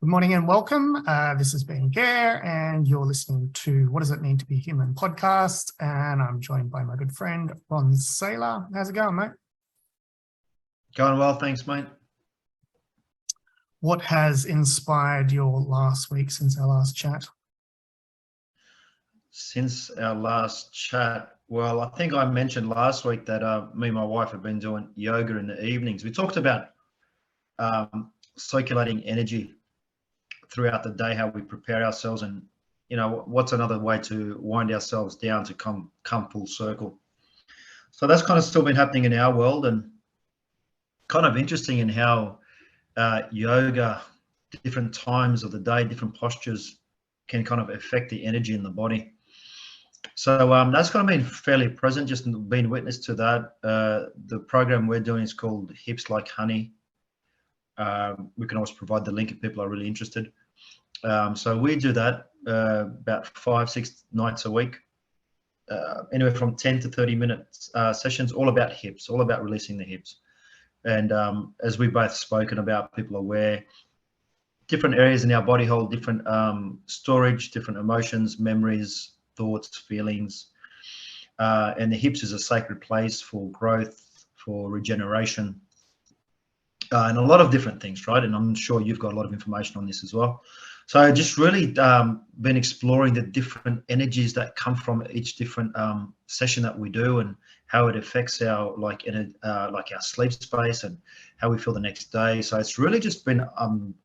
Good morning and welcome. This is Ben Gare and you're listening to What Does It Mean to Be Human podcast, and I'm joined by my good friend Ron Saylor. How's it going, mate? Going well, thanks, mate. What has inspired your last week since our last chat? Since our last chat, well, I think I mentioned last week that me and my wife have been doing yoga in the evenings. We talked about circulating energy throughout the day, how we prepare ourselves, and what's another way to wind ourselves down to come full circle. So that's kind of still been happening in our world, and kind of interesting in how yoga, different times of the day, different postures can kind of affect the energy in the body. So that's kind of been fairly present, just been witness to that. The program we're doing is called Hips Like Honey. We can always provide the link if people are really interested. So we do that about 5-6 nights a week, anywhere from 10 to 30 minutes sessions, all about hips, all about releasing the hips. And as we've both spoken about, people are aware different areas in our body hold different storage, different emotions, memories, thoughts, feelings. And the hips is a sacred place for growth, for regeneration, and a lot of different things, right? And I'm sure you've got a lot of information on this as well. So just really been exploring the different energies that come from each different session that we do, and how it affects our our sleep space and how we feel the next day. So it's really just been kind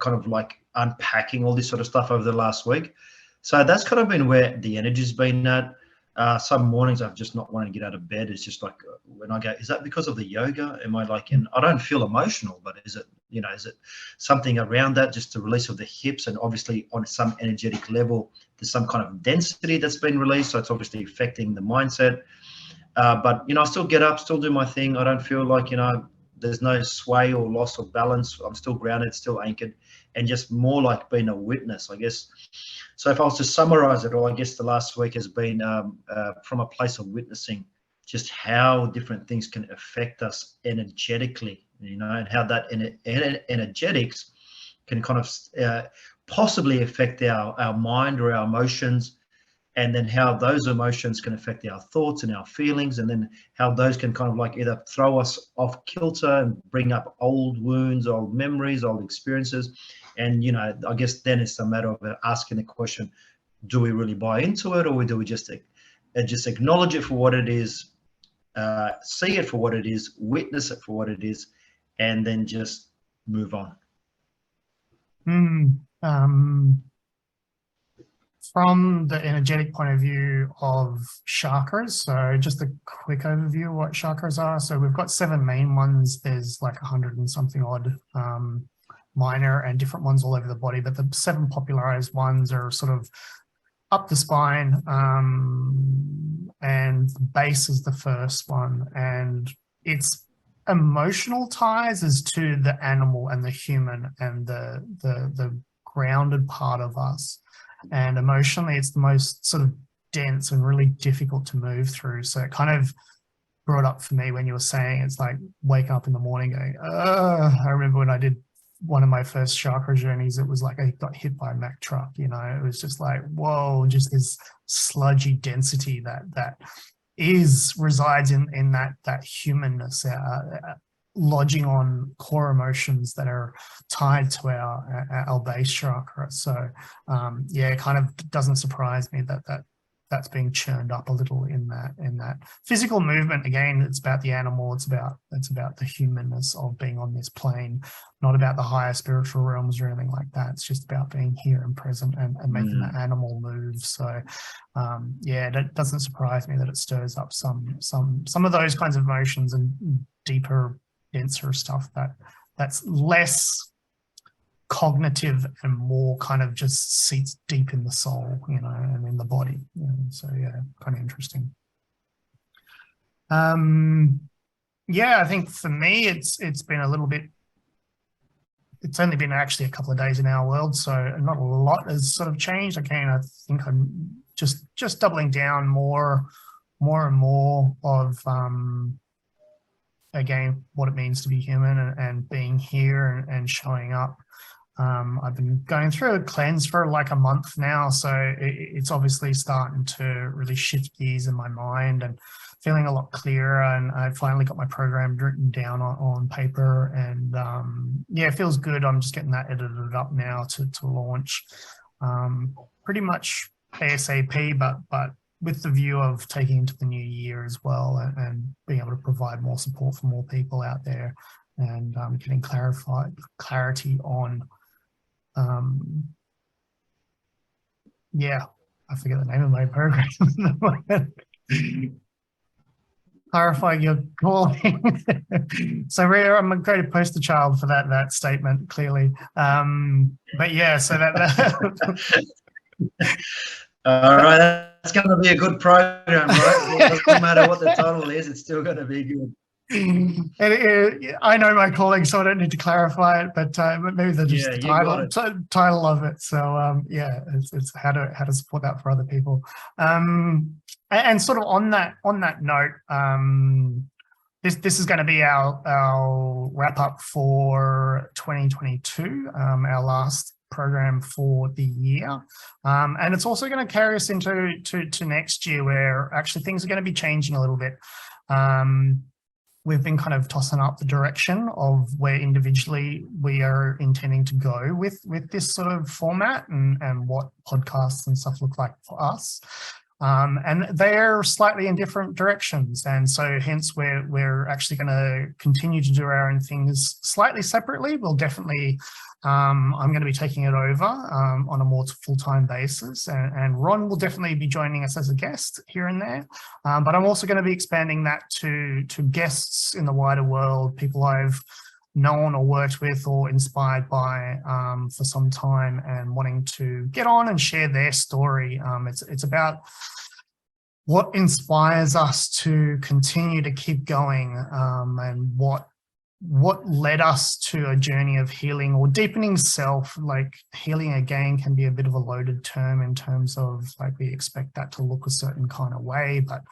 of like unpacking all this sort of stuff over the last week. So that's kind of been where the energy's been at. Some mornings I've just not wanted to get out of bed. It's just like when I go, is that because of the yoga? Am I like, and I don't feel emotional, but is it something around that, just the release of the hips? And obviously on some energetic level, there's some kind of density that's been released. So it's obviously affecting the mindset. But, I still get up, still do my thing. I don't feel like, there's no sway or loss of balance. I'm still grounded, still anchored, and just more like being a witness, I guess. So if I was to summarize it all, I guess the last week has been from a place of witnessing just how different things can affect us energetically, and how that energetics can kind of possibly affect our mind or our emotions, and then how those emotions can affect our thoughts and our feelings, and then how those can kind of like either throw us off kilter and bring up old wounds, old memories, old experiences. And, I guess then it's a matter of asking the question, do we really buy into it, or do we just acknowledge it for what it is, see it for what it is, witness it for what it is, and then just move on? From the energetic point of view of chakras, so just a quick overview of what chakras are. So we've got 7 main ones. There's like 100 and something odd minor and different ones all over the body, but the 7 popularized ones are sort of up the spine, and the base is the first one, and it's emotional ties as to the animal and the human and the grounded part of us. And emotionally, it's the most sort of dense and really difficult to move through. So it kind of brought up for me when you were saying it's like waking up in the morning going, I remember when I did one of my first chakra journeys, it was like I got hit by a Mack truck. It was just like, whoa, just this sludgy density that resides in that humanness, lodging on core emotions that are tied to our base chakra. So it kind of doesn't surprise me that's being churned up a little in that physical movement. Again, it's about the animal, it's about the humanness of being on this plane, not about the higher spiritual realms or anything like that. It's just about being here and present and making that animal move. So that doesn't surprise me that it stirs up some of those kinds of emotions and deeper, denser stuff that's less cognitive and more kind of just seats deep in the soul, and in the body. So kind of interesting. I think for me it's been a little bit. It's only been actually a couple of days in our world, so not a lot has sort of changed. Again, I think I'm just doubling down more and more of again what it means to be human and being here and showing up I've been going through a cleanse for like a month now, so it's obviously starting to really shift gears in my mind and feeling a lot clearer. And I finally got my program written down on paper, and yeah, it feels good. I'm just getting that edited up now to launch pretty much ASAP, but with the view of taking into the new year as well, and being able to provide more support for more people out there, and getting clarity on yeah, I forget the name of my program. Clarifying your calling. So I'm a great poster child for that statement, clearly. But yeah, so that All right, that's going to be a good program, right? It doesn't matter what the title is, it's still going to be good. I know my calling, so I don't need to clarify it, but maybe the just the title of it. So yeah, it's how to support that for other people. And sort of on that note, this is going to be our wrap up for 2022, our last program for the year, and it's also going to carry us into next year, where actually things are going to be changing a little bit. We've been kind of tossing up the direction of where individually we are intending to go with this sort of format, and what podcasts and stuff look like for us. And they're slightly in different directions. And so hence we're actually going to continue to do our own things slightly separately. We'll definitely, I'm going to be taking it over on a more full-time basis. And Ron will definitely be joining us as a guest here and there. But I'm also going to be expanding that to guests in the wider world, people I've known or worked with or inspired by for some time, and wanting to get on and share their story. It's about what inspires us to continue to keep going, and what led us to a journey of healing or deepening self. Like, healing again can be a bit of a loaded term in terms of, like, we expect that to look a certain kind of way, but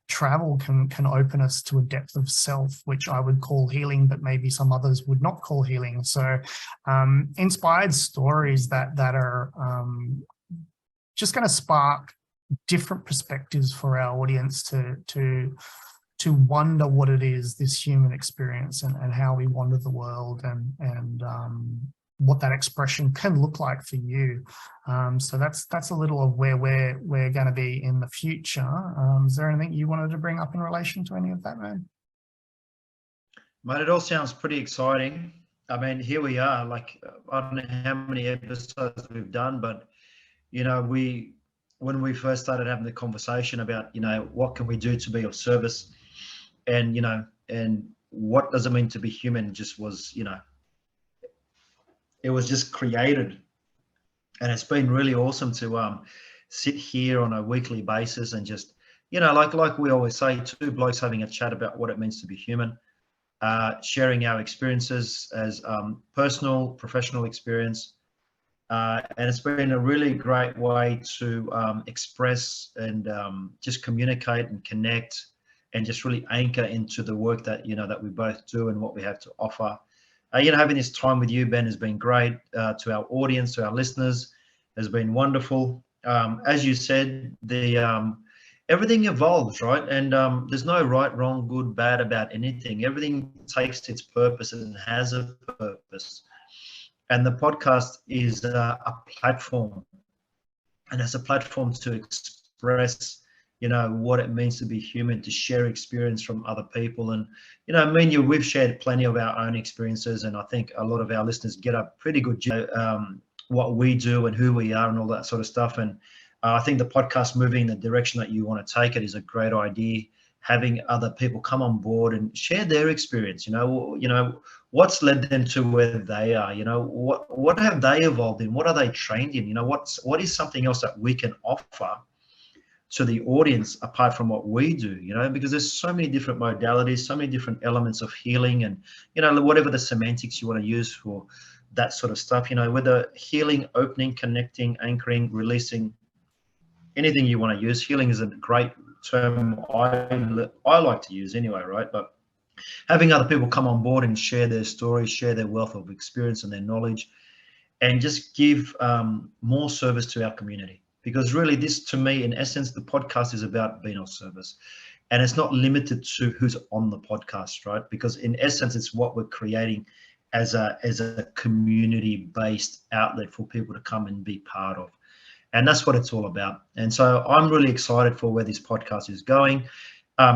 travel can open us to a depth of self, which I would call healing, but maybe some others would not call healing. So inspired stories that are just going to spark different perspectives for our audience to wonder what it is, this human experience, and how we wander the world, and what that expression can look like for you. So that's a little of where we're going to be in the future. Is there anything you wanted to bring up in relation to any of that, man? Mate, it all sounds pretty exciting. I mean, here we are, like, I don't know how many episodes we've done, but, you know, when we first started having the conversation about, you know, what can we do to be of service, and, you know, and what does it mean to be human, just was, you know, it was just created. And it's been really awesome to sit here on a weekly basis and just, you know, like we always say, two blokes having a chat about what it means to be human, sharing our experiences as personal, professional experience. And it's been a really great way to express and just communicate and connect, and just really anchor into the work that, you know, that we both do and what we have to offer. You know, having this time with you, Ben, has been great. To our audience, to our listeners, has been wonderful. As you said, the everything evolves, right? And there's no right, wrong, good, bad about anything. Everything takes its purpose and has a purpose. And the podcast is a platform, and as a platform to express, you know, what it means to be human, to share experience from other people. And, you know, me and you, we've shared plenty of our own experiences, and I think a lot of our listeners get a pretty good what we do and who we are and all that sort of stuff. And I think the podcast moving in the direction that you want to take it is a great idea. Having other people come on board and share their experience, you know, what's led them to where they are, you know, what have they evolved in, what are they trained in, you know, what is something else that we can offer to the audience apart from what we do, you know, because there's so many different modalities, so many different elements of healing, and, you know, whatever the semantics you want to use for that sort of stuff, you know, whether healing, opening, connecting, anchoring, releasing, anything you want to use. Healing is a great term I like to use anyway, right? But having other people come on board and share their stories, share their wealth of experience and their knowledge, and just give more service to our community. Because really, this, to me, in essence, the podcast is about being of service. And it's not limited to who's on the podcast, right? Because in essence, it's what we're creating as a community-based outlet for people to come and be part of. And that's what it's all about. And so I'm really excited for where this podcast is going.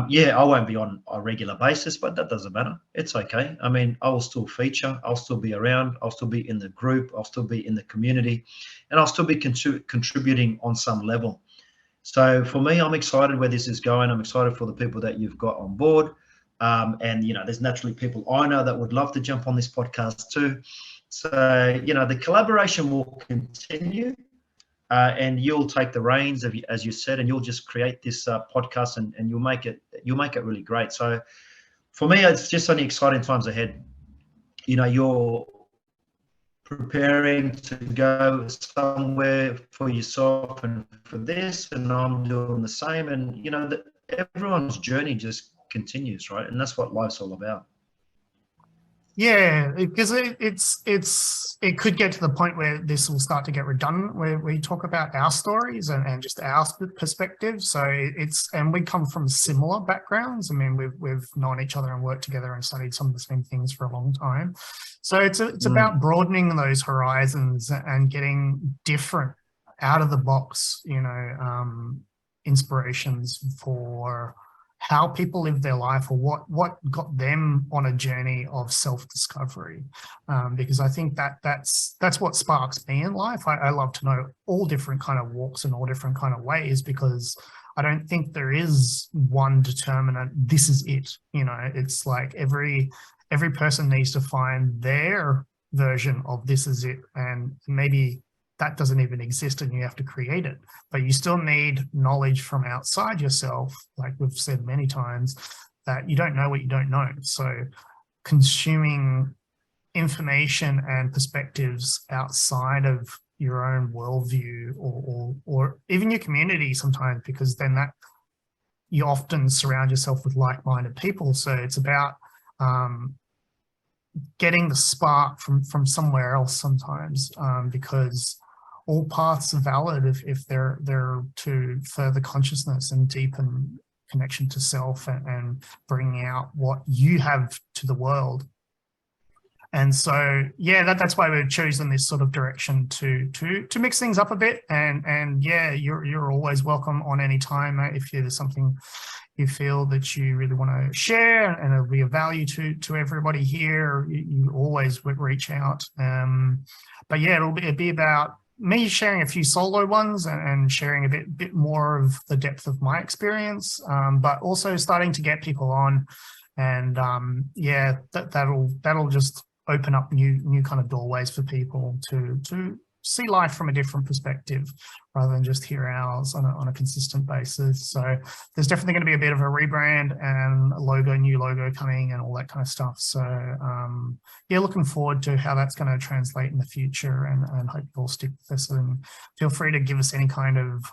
Yeah, I won't be on a regular basis, but that doesn't matter. It's okay. I mean, I will still feature, I'll still be around, I'll still be in the group, I'll still be in the community, and I'll still be contributing on some level. So for me, I'm excited where this is going. I'm excited for the people that you've got on board. And, there's naturally people I know that would love to jump on this podcast too. So, the collaboration will continue. And you'll take the reins, as you said, and you'll just create this podcast, and you'll make it really great. So for me, it's just only exciting times ahead. You're preparing to go somewhere for yourself and for this, and I'm doing the same. And everyone's journey just continues, right? And that's what life's all about. Yeah, because it could get to the point where this will start to get redundant, where we talk about our stories and just our perspective. So and we come from similar backgrounds. I mean, we've known each other and worked together and studied some of the same things for a long time. So it's about broadening those horizons and getting different, out of the box, inspirations for how people live their life, or what got them on a journey of self-discovery, because I think that's what sparks me in life. I love to know all different kind of walks and all different kind of ways, because I don't think there is one determinant, this is it. It's like every person needs to find their version of this is it, and maybe that doesn't even exist and you have to create it. But you still need knowledge from outside yourself, like we've said many times, that you don't know what you don't know. So consuming information and perspectives outside of your own worldview, or even your community sometimes, because then that you often surround yourself with like-minded people. So it's about getting the spark from somewhere else sometimes, because all paths are valid if they're to further consciousness and deepen connection to self, and bringing out what you have to the world. And so, yeah, that's why we've chosen this sort of direction to mix things up a bit. And yeah, you're always welcome on any time if there's something you feel that you really want to share and it'll be of value to everybody here. You always would reach out. But yeah, it'll be about me sharing a few solo ones and sharing a bit more of the depth of my experience, but also starting to get people on, and yeah, that'll just open up new kind of doorways for people to see life from a different perspective, rather than just hear ours on a consistent basis. So there's definitely going to be a bit of a rebrand and a new logo coming and all that kind of stuff. So yeah, looking forward to how that's going to translate in the future, and hope you'll stick with us, and feel free to give us any kind of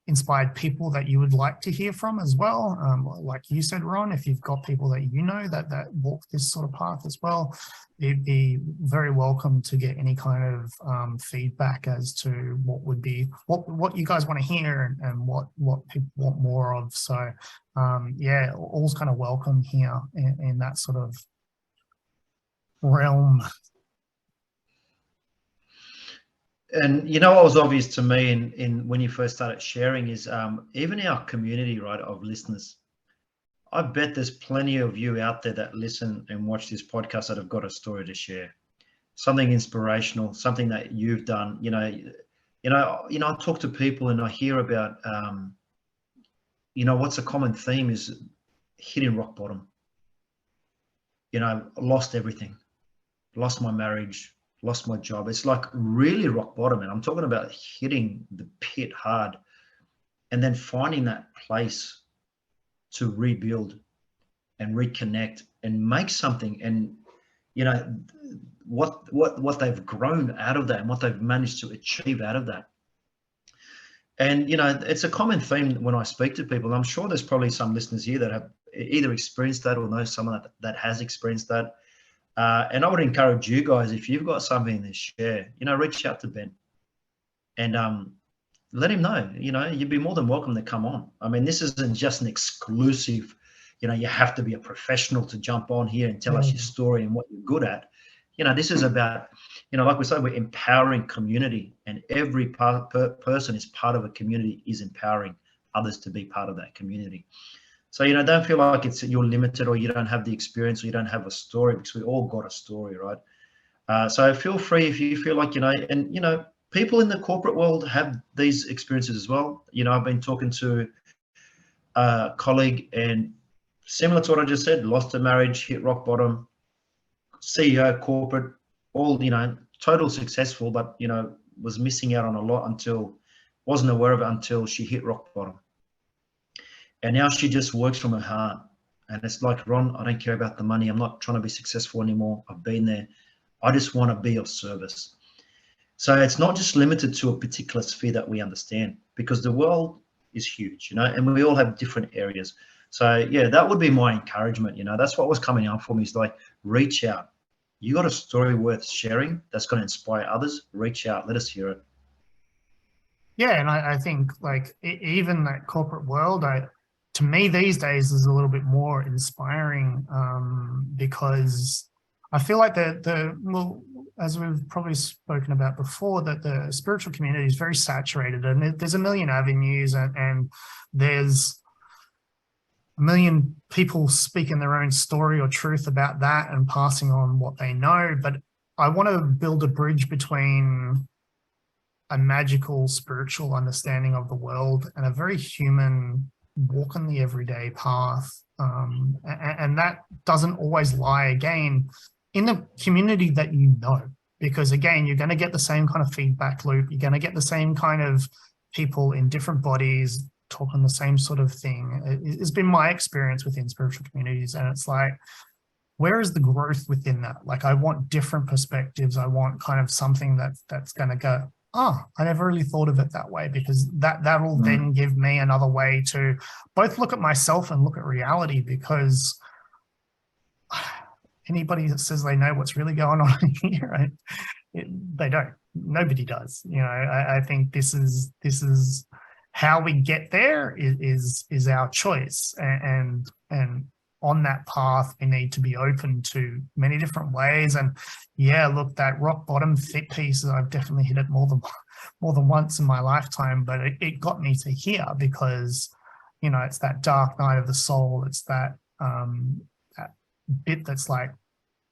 inspired people that you would like to hear from as well. Like you said, Ron, if you've got people that that walk this sort of path as well, it'd be very welcome to get any kind of feedback as to what you guys want to hear, and what people want more of. So yeah, all's kind of welcome here in that sort of realm. And what was obvious to me in when you first started sharing is even our community, right, of listeners. I bet there's plenty of you out there that listen and watch this podcast that have got a story to share, something inspirational, something that you've done. I talk to people and I hear about, what's a common theme is hitting rock bottom. Lost everything, lost my marriage, lost my job. It's like really rock bottom. And I'm talking about hitting the pit hard and then finding that place to rebuild and reconnect and make something. And, what they've grown out of that and what they've managed to achieve out of that. And, you know, it's a common theme when I speak to people. I'm sure there's probably some listeners here that have either experienced that or know someone that has experienced that. And I would encourage you guys, if you've got something to share, you know, reach out to Ben and let him know. You know, you'd be more than welcome to come on. I mean, this isn't just an exclusive, you know, you have to be a professional to jump on here and tell us your story and what you're good at. You know, this is about, you know, like we say, we're empowering community, and every person is part of a community, is empowering others to be part of that community. So, you know, don't feel like it's you're limited or you don't have the experience or you don't have a story, because we all got a story, right? So feel free if you feel like, you know, and, you know, people in the corporate world have these experiences as well. You know, I've been talking to a colleague, and similar to what I just said, lost a marriage, hit rock bottom, CEO, corporate, all, you know, total successful, but, you know, was missing out on a lot until, wasn't aware of it until she hit rock bottom. And now she just works from her heart. And it's like, Ron, I don't care about the money. I'm not trying to be successful anymore. I've been there. I just want to be of service. So it's not just limited to a particular sphere that we understand, because the world is huge, you know, and we all have different areas. So yeah, that would be my encouragement. You know, that's what was coming up for me, is like, reach out. You got a story worth sharing that's going to inspire others. Reach out. Let us hear it. Yeah, and I think like even that corporate world, to me these days is a little bit more inspiring, because I feel like well, as we've probably spoken about before, that the spiritual community is very saturated, and there's a million avenues, and there's a million people speaking their own story or truth about that and passing on what they know. But I want to build a bridge between a magical spiritual understanding of the world and a very human walk on the everyday path. And that doesn't always lie, again, in the community that you know, because again, you're going to get the same kind of feedback loop. You're going to get the same kind of people in different bodies talking the same sort of thing. It's been my experience within spiritual communities. And it's like, where is the growth within that? Like, I want different perspectives. I want kind of something that's going to go, oh, I never really thought of it that way, because that'll then give me another way to both look at myself and look at reality, because anybody that says they know what's really going on here, right? They don't. Nobody does. You know, I think this is how we get there is our choice, and on that path we need to be open to many different ways. And yeah, look, that rock bottom fit piece, I've definitely hit it more than once in my lifetime, but it got me to here, because, you know, it's that dark night of the soul. It's that that bit that's like,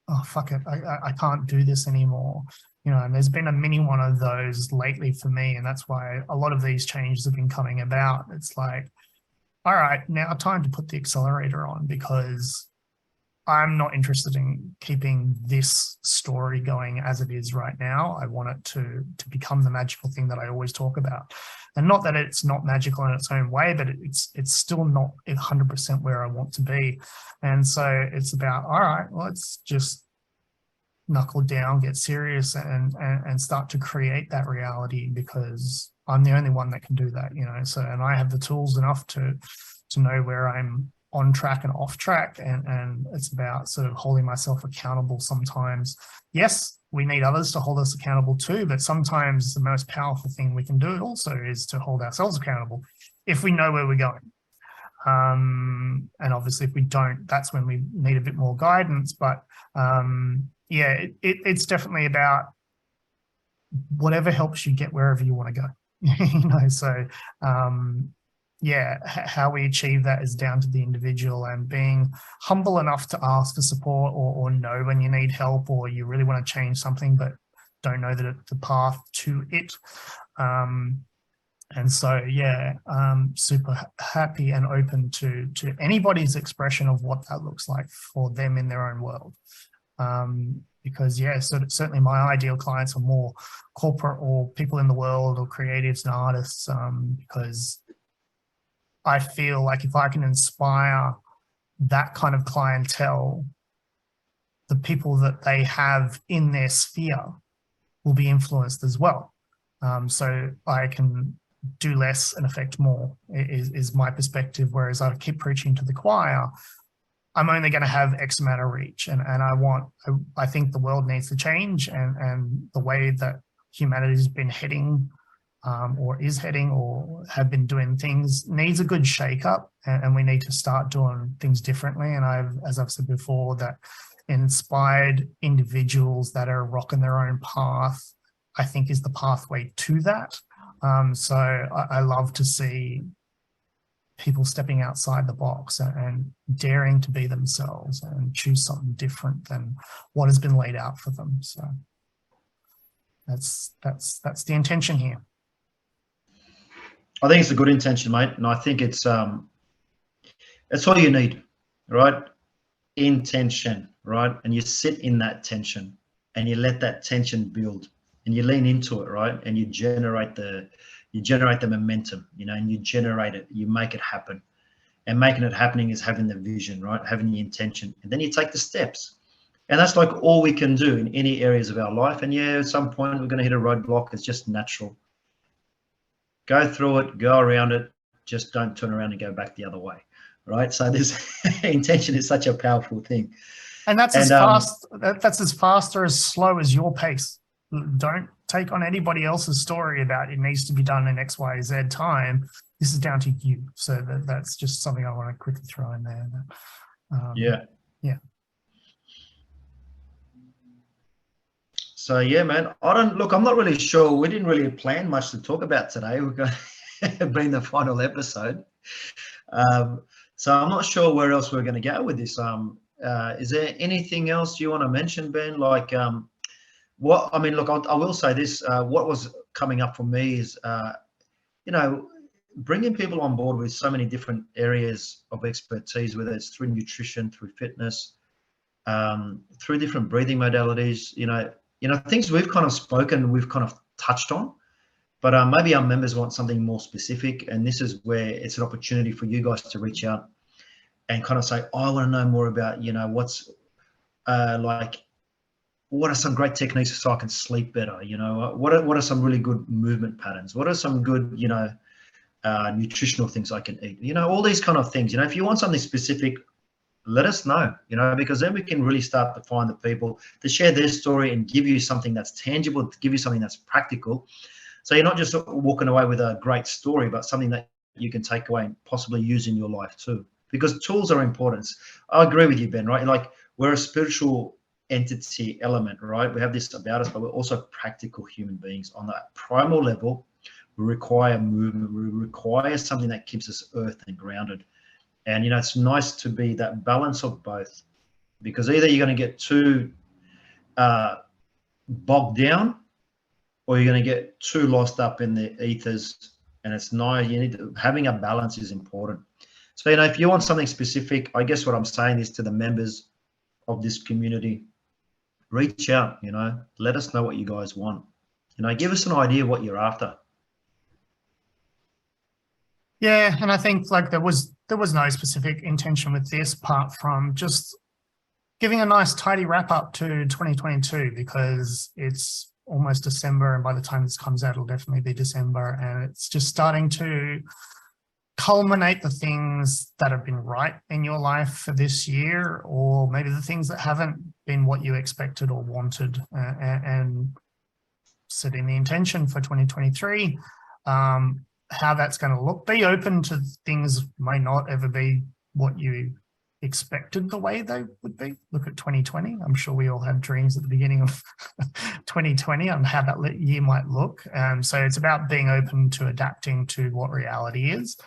oh, fuck it, I can't do this anymore. You know, and there's been a mini one of those lately for me. And that's why a lot of these changes have been coming about. It's like, all right, now time to put the accelerator on, because I'm not interested in keeping this story going as it is right now. I want it to become the magical thing that I always talk about. And not that it's not magical in its own way, but it's still not 100% where I want to be. And so it's about, all right, let's just knuckle down, get serious, and start to create that reality, because I'm the only one that can do that, you know. So, and I have the tools enough to know where I'm on track and off track, and it's about sort of holding myself accountable sometimes. Yes, we need others to hold us accountable too, but sometimes the most powerful thing we can do also is to hold ourselves accountable if we know where we're going. And obviously if we don't, that's when we need a bit more guidance. But yeah, it's definitely about whatever helps you get wherever you want to go. You know, so yeah, how we achieve that is down to the individual, and being humble enough to ask for support, or know when you need help, or you really want to change something but don't know the path to it. And so, yeah, super happy and open to anybody's expression of what that looks like for them in their own world. Because, yeah, so certainly my ideal clients are more corporate or people in the world or creatives and artists, because I feel like if I can inspire that kind of clientele, the people that they have in their sphere will be influenced as well. So I can do less and affect more is my perspective. Whereas I keep preaching to the choir, I'm only going to have X amount of reach. And I think the world needs to change, and the way that humanity has been heading, or is heading, or have been doing things, needs a good shakeup, and we need to start doing things differently. And as I've said before, that inspired individuals that are rocking their own path, I think, is the pathway to that. So I love to see people stepping outside the box and daring to be themselves and choose something different than what has been laid out for them. So that's the intention here. I think it's a good intention, mate, and I think it's all you need, right? Intention, right? And you sit in that tension, and you let that tension build, and you lean into it, right? And you generate the momentum, and you generate it, you make it happen. And making it happening is having the vision, right? Having the intention, and then you take the steps. And that's like all we can do in any areas of our life. And yeah, at some point we're going to hit a roadblock. It's just natural. Go through it, go around it, just don't turn around and go back the other way, right? So this intention is such a powerful thing. And that's as fast or as slow as your pace. Don't take on anybody else's story about it needs to be done in X, Y, Z time. This is down to you. So that's just something I want to quickly throw in there. Yeah. So yeah, man, I'm not really sure. We didn't really plan much to talk about today. We're going to be the final episode. So I'm not sure where else we're going to go with this. Is there anything else you want to mention, Ben? Like, I will say this, what was coming up for me is, bringing people on board with so many different areas of expertise, whether it's through nutrition, through fitness, through different breathing modalities, things we've kind of spoken, we've kind of touched on, but maybe our members want something more specific. And this is where it's an opportunity for you guys to reach out and kind of say, oh, I want to know more about, what's what are some great techniques so I can sleep better? What are some really good movement patterns? What are some good, nutritional things I can eat? All these kind of things. If you want something specific, let us know, because then we can really start to find the people to share their story and give you something that's tangible, to give you something that's practical. So you're not just walking away with a great story, but something that you can take away and possibly use in your life too. Because tools are important. I agree with you, Ben, right? Like, we're a spiritual entity element, right? We have this about us, but we're also practical human beings. On that primal level, we require movement. We require something that keeps us earthed and grounded. And, it's nice to be that balance of both, because either you're going to get too bogged down, or you're going to get too lost up in the ethers. And it's nice. Having a balance is important. So, if you want something specific, I guess what I'm saying is to the members of this community, reach out, let us know what you guys want. Give us an idea of what you're after. Yeah, and I think like there was no specific intention with this, apart from just giving a nice tidy wrap up to 2022, because it's almost December, and by the time this comes out, it'll definitely be December, and it's just starting to culminate the things that have been right in your life for this year, or maybe the things that haven't been what you expected or wanted, and setting the intention for 2023. How that's going to look. Be open to things may not ever be what you expected the way they would be. Look at 2020. I'm sure we all had dreams at the beginning of 2020 on how that year might look. So it's about being open to adapting to what reality is.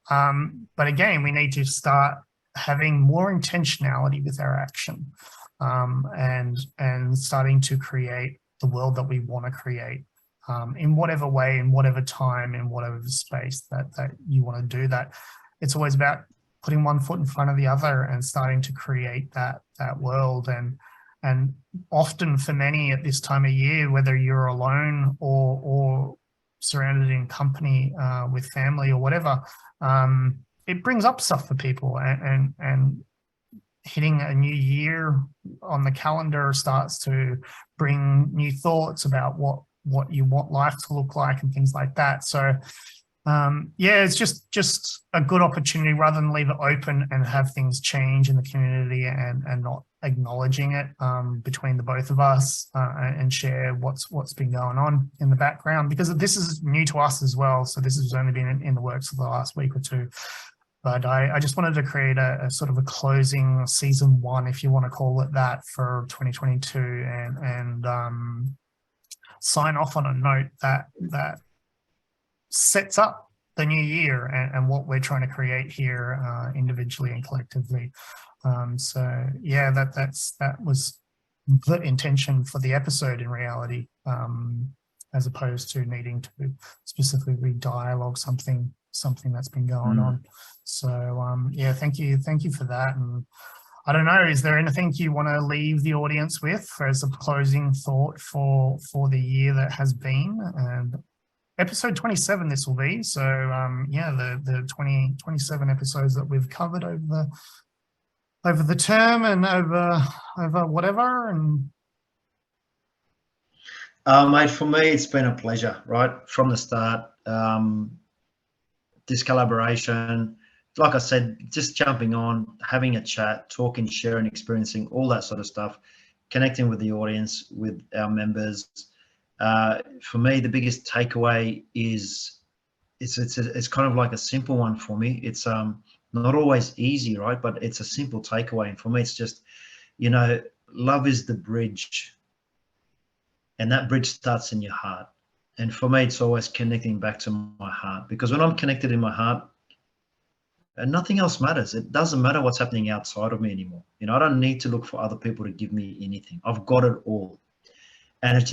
But again, we need to start having more intentionality with our action, and starting to create the world that we want to create. In whatever way, in whatever time, in whatever space that you want to do that. It's always about putting one foot in front of the other and starting to create that world. And often for many at this time of year, whether you're alone or surrounded in company with family or whatever, it brings up stuff for people, and hitting a new year on the calendar starts to bring new thoughts about what you want life to look like and things like that. So Yeah, it's just a good opportunity rather than leave it open and have things change in the community and not acknowledging it between the both of us and share what's been going on in the background, because this is new to us as well. So this has only been in the works for the last week or two. But I just wanted to create a sort of a closing season 1, if you want to call it that, for 2022, and sign off on a note that sets up the new year and what we're trying to create here individually and collectively. So yeah, that was the intention for the episode in reality, as opposed to needing to specifically dialogue something that's been going on. So yeah, thank you for that. And I don't know, is there anything you want to leave the audience with as a closing thought for the year that has been? And episode 27 this will be, so yeah, the 27 episodes that we've covered over the term and over whatever. And mate, for me it's been a pleasure right from the start. This collaboration, like I said, just jumping on, having a chat, talking, sharing, experiencing, all that sort of stuff, connecting with the audience, with our members. For me, the biggest takeaway is it's kind of like a simple one for me. It's not always easy, right? But it's a simple takeaway. And for me, it's just, love is the bridge. And that bridge starts in your heart. And for me, it's always connecting back to my heart, because when I'm connected in my heart, and nothing else matters. It doesn't matter what's happening outside of me anymore. I don't need to look for other people to give me anything. I've got it all. And it's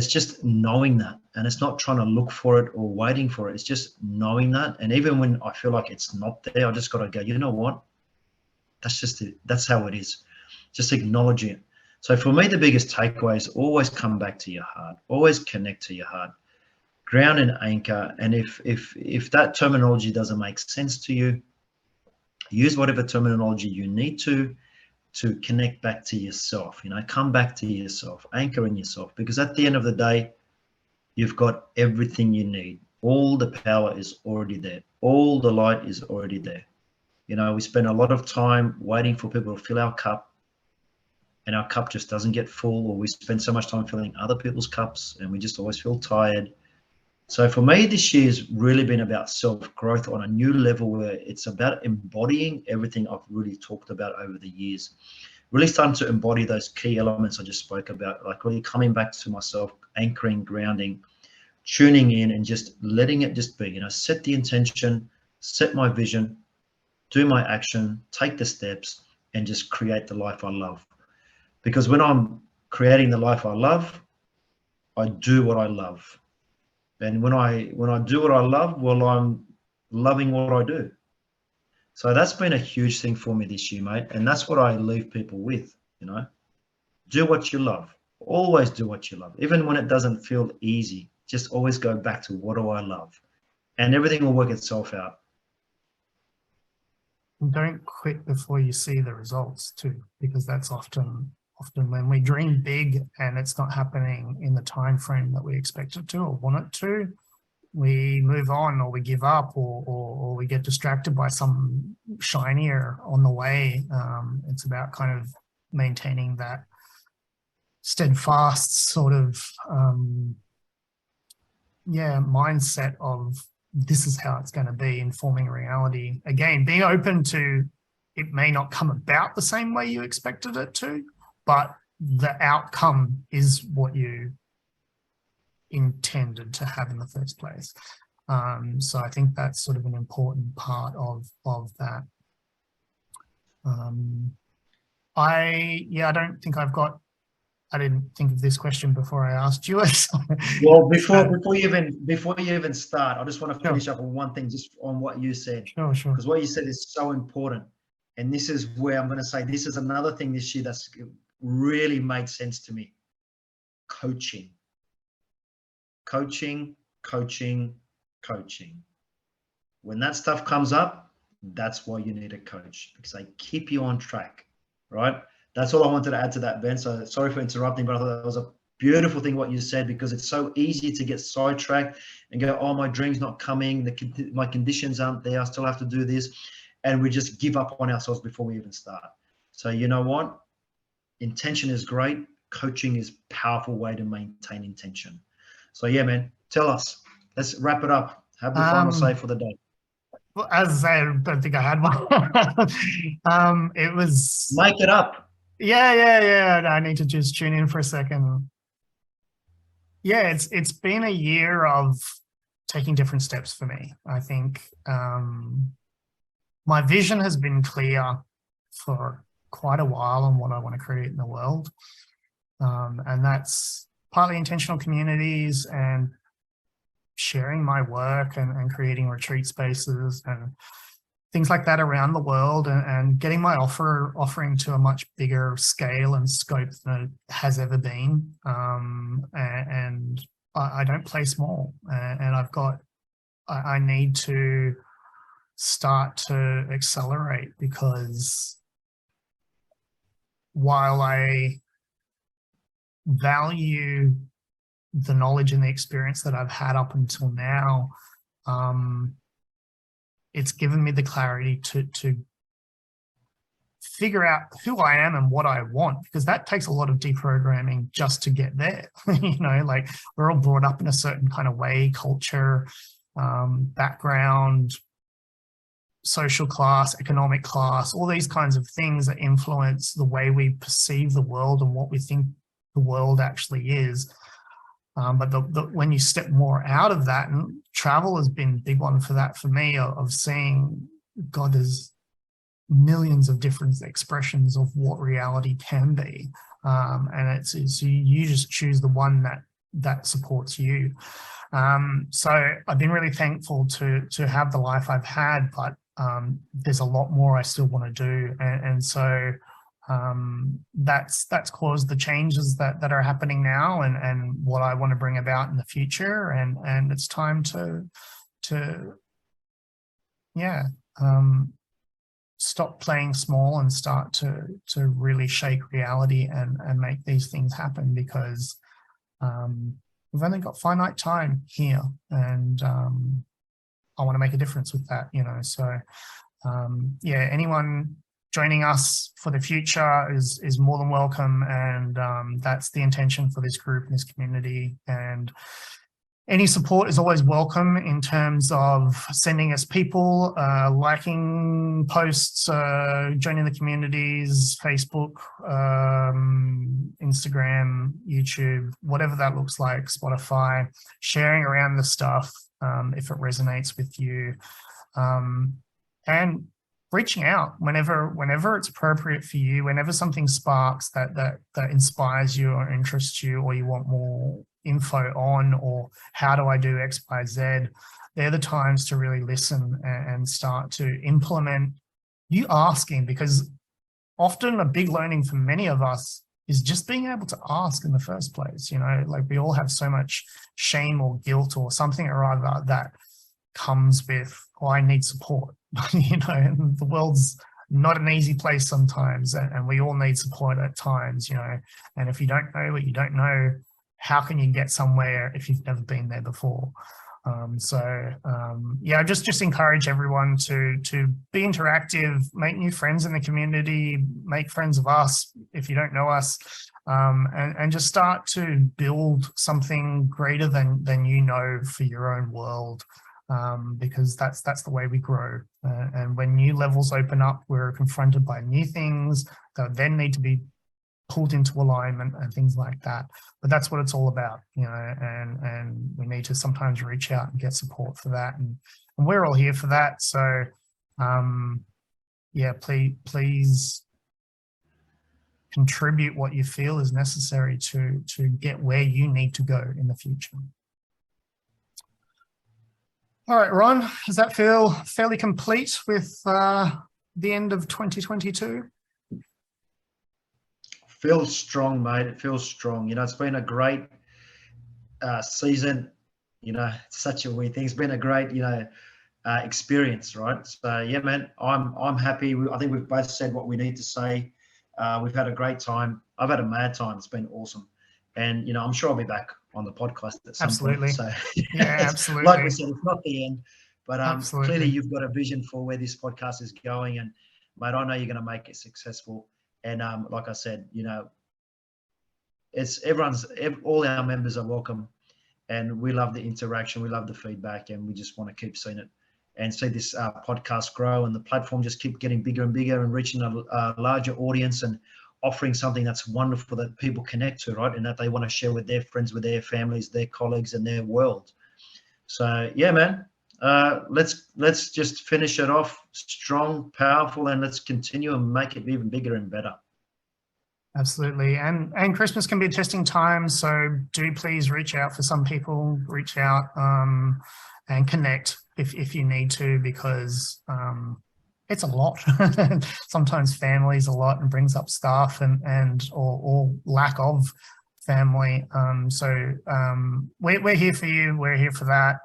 just knowing that, and it's not trying to look for it or waiting for it. It's just knowing that. And even when I feel like it's not there, I just got to go, you know what? That's just it. That's how it is. Just acknowledging it. So for me, the biggest takeaway is always come back to your heart. Always connect to your heart. Ground and anchor. And if that terminology doesn't make sense to you, use whatever terminology you need to connect back to yourself. Come back to yourself, anchor in yourself, because at the end of the day, you've got everything you need. All the power is already there. All the light is already there. We spend a lot of time waiting for people to fill our cup, and our cup just doesn't get full, or we spend so much time filling other people's cups and we just always feel tired. So for me, this year has really been about self-growth on a new level, where it's about embodying everything I've really talked about over the years. Really starting to embody those key elements I just spoke about, like really coming back to myself, anchoring, grounding, tuning in, and just letting it just be. Set the intention, set my vision, do my action, take the steps, and just create the life I love. Because when I'm creating the life I love, I do what I love. And when I do what I love, well, I'm loving what I do. So that's been a huge thing for me this year, mate. And that's what I leave people with, do what you love. Always do what you love. Even when it doesn't feel easy, just always go back to what do I love, and everything will work itself out. And don't quit before you see the results too, because that's often when we dream big and it's not happening in the time frame that we expect it to or want it to, we move on, or we give up, or we get distracted by some shinier on the way. It's about kind of maintaining that steadfast sort of mindset of this is how it's going to be, informing reality. Again, being open to it may not come about the same way you expected it to, but the outcome is what you intended to have in the first place. So I think that's sort of an important part of that. I don't think I didn't think of this question before I asked you it. Well, before you even start, I just want to finish up on one thing, just on what you said. Sure. Because what you said is so important. And this is where I'm going to say, this is another thing this year that's really made sense to me. Coaching. When that stuff comes up, that's why you need a coach, because they keep you on track, right? That's all I wanted to add to that, Ben. So sorry for interrupting, but I thought that was a beautiful thing what you said, because it's so easy to get sidetracked and go, oh, my dream's not coming, my conditions aren't there, I still have to do this, and we just give up on ourselves before we even start. So you know what, intention is great. Coaching is a powerful way to maintain intention. So yeah, man, tell us, let's wrap it up, have the final say for the day. Well, as I say, I don't think I had one. It was, Make it up. yeah. I need to just tune in for a second. Yeah, it's been a year of taking different steps for me. I think my vision has been clear for quite a while on what I want to create in the world. And that's partly intentional communities and sharing my work and creating retreat spaces and things like that around the world, and getting my offering to a much bigger scale and scope than it has ever been. And I don't play small, and I need to start to accelerate, because while I value the knowledge and the experience that I've had up until now, it's given me the clarity to figure out who I am and what I want, because that takes a lot of deprogramming just to get there. You know, like, we're all brought up in a certain kind of way, culture, background, social class, economic class, all these kinds of things that influence the way we perceive the world and what we think the world actually is. But when you step more out of that, and travel has been a big one for that for me, of seeing, God, there's millions of different expressions of what reality can be. And it's you just choose the one that supports you. So I've been really thankful to have the life I've had, but there's a lot more I still want to do. And so that's caused the changes that are happening now, and what I want to bring about in the future. And it's time to stop playing small and start to really shake reality and make these things happen, because we've only got finite time here, and I want to make a difference with that, you know. So yeah, anyone joining us for the future is more than welcome, and that's the intention for this group and this community. And any support is always welcome, in terms of sending us people, liking posts, joining the communities, Facebook, Instagram, YouTube, whatever that looks like, Spotify, sharing around the stuff if it resonates with you, and reaching out whenever it's appropriate for you, whenever something sparks that inspires you or interests you, or you want more info on, or how do I do X, Y, Z, they're the times to really listen and start to implement. You asking, because often a big learning for many of us is just being able to ask in the first place. You know, like, we all have so much shame or guilt or something or other that comes with, oh, I need support. You know, and the world's not an easy place sometimes, and we all need support at times, you know. And if you don't know what you don't know, how can you get somewhere if you've never been there before? Yeah, just encourage everyone to be interactive, make new friends in the community, make friends of us if you don't know us, and just start to build something greater than you know for your own world, because that's the way we grow. And when new levels open up, we're confronted by new things that then need to be pulled into alignment and things like that. But that's what it's all about, you know, and we need to sometimes reach out and get support for that. And we're all here for that. So yeah, please contribute what you feel is necessary to get where you need to go in the future. All right, Ron, does that feel fairly complete with the end of 2022? Feels strong, mate. It feels strong. You know, it's been a great season. You know, it's such a weird thing. It's been a great, you know, experience, right? So yeah, man, I'm happy. I think we've both said what we need to say. We've had a great time. I've had a mad time. It's been awesome. And, I'm sure I'll be back on the podcast at some Absolutely. point. So Yeah, like we absolutely. said, it's not the end, but clearly Absolutely. you've got a vision for where this podcast is going, and mate, I know you're going to make it successful. And like I said, it's all our members are welcome, and we love the interaction, we love the feedback, and we just want to keep seeing it and see this podcast grow, and the platform just keep getting bigger and bigger, and reaching a larger audience, and offering something that's wonderful that people connect to, right? And that they want to share with their friends, with their families, their colleagues, and their world. So yeah, man, let's just finish it off strong, powerful, and let's continue and make it even bigger and better. Absolutely. And Christmas can be a testing time. So do please reach out for some people, reach out and connect if you need to, because it's a lot. Sometimes family is a lot and brings up stuff or lack of family. We're here for you. We're here for that.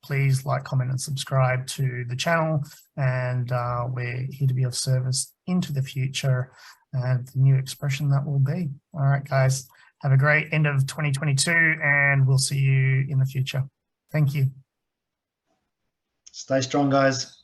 Please like, comment, and subscribe to the channel. And we're here to be of service into the future. The new expression that will be. All right, guys, have a great end of 2022, and we'll see you in the future. Thank you. Stay strong, guys.